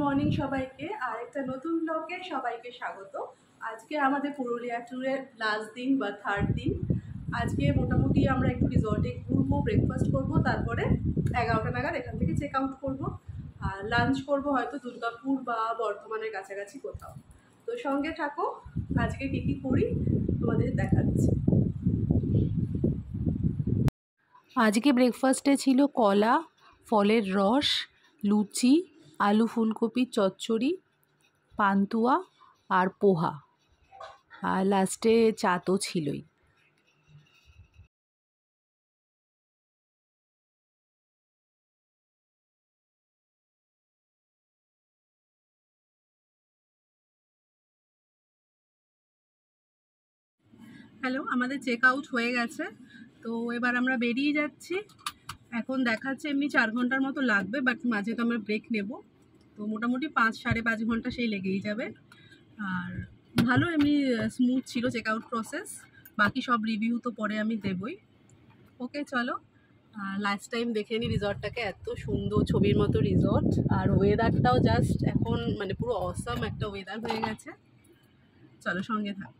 Morning সবাইকে, আর একটা নতুন ব্লগে সবাইকে স্বাগত। আজকে আমাদের পুরুলিয়া ট্যুরের লাস্ট দিন বা থার্ড দিন। আজকে মোটামুটি আমরা একটু রিসর্টে ঘুরবো, ব্রেকফাস্ট করবো, তারপরে 11টা নাগাদ এখান থেকে চেক আউট করবো। আর লাঞ্চ করবো হয়তো দুর্গাপুর বা বর্ধমানের কাছাকাছি কোথাও। তো সঙ্গে থাকো, আজকে কী কী করি তোমাদের দেখাচ্ছি। আজকে ব্রেকফাস্টে ছিল কলা, ফলের রস, লুচি, আলু ফুলকপির চচ্চড়ি, পান্তুয়া আর পোহা, আর লাস্টে চা তো ছিলই। হ্যালো, আমাদের চেক আউট হয়ে গেছে। তো এবার আমরা বেরিয়ে যাচ্ছি। এখন দেখাচ্ছে এমনি 4 ঘন্টার মতো লাগবে, বাট মাঝে তো আমরা ব্রেক নেব। তো মোটামুটি 5-5.5 ঘন্টা সেই লেগেই যাবে। আর ভালো এমনি স্মুথ ছিল চেক আউট প্রসেস। বাকি সব রিভিউ তো পরে আমি দেবই। ওকে চলো, লাস্ট টাইম দেখে নিই রিসর্টটাকে। এত সুন্দর ছবির মতো রিসর্ট, আর ওয়েদারটাও জাস্ট এখন মানে পুরো অসাম একটা ওয়েদার হয়ে গেছে। চলো সঙ্গে থাকো।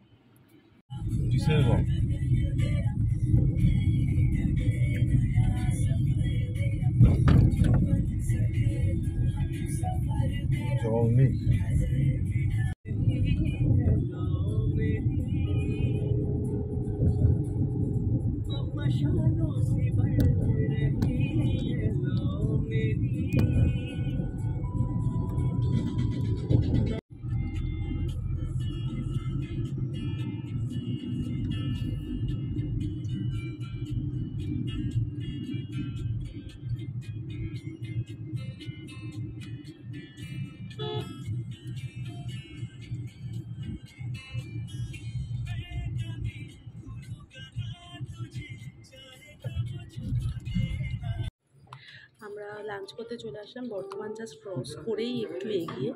আমরা লাঞ্চ করতে চলে আসলাম বর্ধমান, জাস্ট ক্রস করেই একটু এগিয়ে।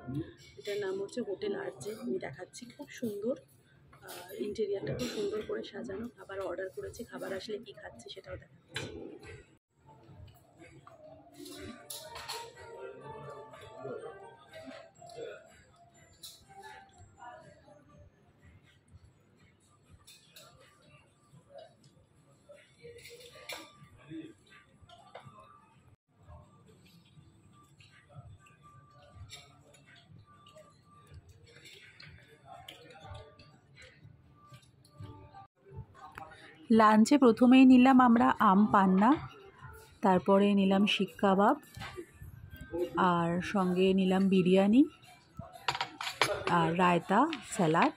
এটার নাম হচ্ছে হোটেল আরজে। আমি দেখাচ্ছি, খুব সুন্দর ইন্টেরিয়ারটা, খুব সুন্দর করে সাজানো। খাবার অর্ডার করেছি, খাবার আসলে কি খাচ্ছি সেটাও দেখাচ্ছি। লাঞ্চে প্রথমেই নিলাম আমরা আম পান্না, তারপরে নিলাম শিক কাবাব, আর সঙ্গে নিলাম বিরিয়ানি আর রায়তা, স্যালাড।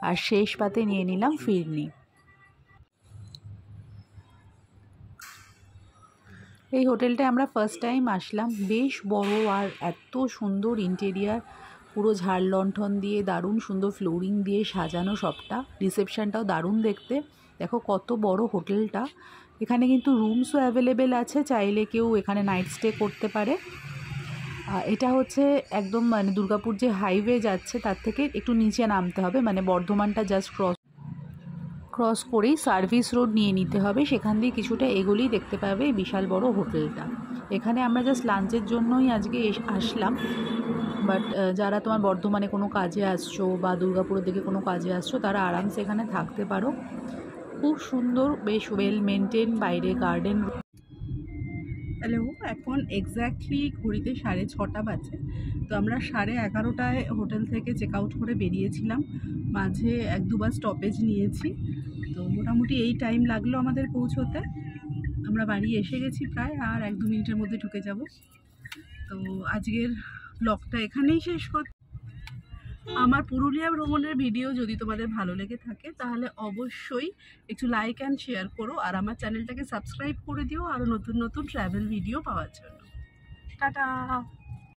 আর শেষ পাতে নিয়ে নিলাম ফিরনি। এই হোটেলটায় আমরা ফার্স্ট টাইম আসলাম। বেশ বড় আর এত সুন্দর ইন্টেরিয়ার, পুরো ঝাড় লণ্ঠন দিয়ে দারুণ সুন্দর ফ্লোরিং দিয়ে সাজানো সবটা। রিসেপশনটাও দারুণ দেখতে। দেখো কত বড় হোটেলটা। এখানে কিন্তু রুমসও অ্যাভেলেবেল আছে, চাইলে কেউ এখানে নাইট স্টে করতে পারে। এটা হচ্ছে একদম মানে দুর্গাপুর যে হাইওয়ে যাচ্ছে তার থেকে একটু নিচে নামতে হবে, মানে বর্ধমানটা জাস্ট ক্রস করেই সার্ভিস রোড নিয়ে নিতে হবে। সেখান দিয়ে কিছুটা এগোলেই দেখতে পাবে এই বিশাল বড় হোটেলটা। এখানে আমরা জাস্ট লাঞ্চের জন্যই আজকে আসলাম, বাট যারা তোমার বর্ধমানে কোনো কাজে আসছো বা দুর্গাপুরের দিকে কোনো কাজে আসছো তারা আরামসে এখানে থাকতে পারো। খুব সুন্দর, বেশ ওয়েল মেনটেন, বাইরে গার্ডেন। হ্যালো, এখন এক্স্যাক্টলি ঘড়িতে 6:30 বাজে। তো আমরা 11:30টায় হোটেল থেকে চেক আউট করে বেরিয়েছিলাম। মাঝে 1-2বার স্টপেজ নিয়েছি। তো মোটামুটি এই টাইম লাগলো আমাদের পৌঁছোতে। আমরা বাড়ি এসে গেছি প্রায়, আর 1-2 মিনিটের মধ্যে ঢুকে যাব। তো আজকের ব্লগটা এখানেই শেষ করছি। আমার পুরুলিয়া ভ্রমণের ভিডিও যদি তোমাদের ভালো লেগে থাকে তাহলে অবশ্যই একটু লাইক অ্যান্ড শেয়ার করো, আর আমার চ্যানেলটাকে সাবস্ক্রাইব করে দিও আরও নতুন নতুন ট্রাভেল ভিডিও পাওয়ার জন্য। টাটা।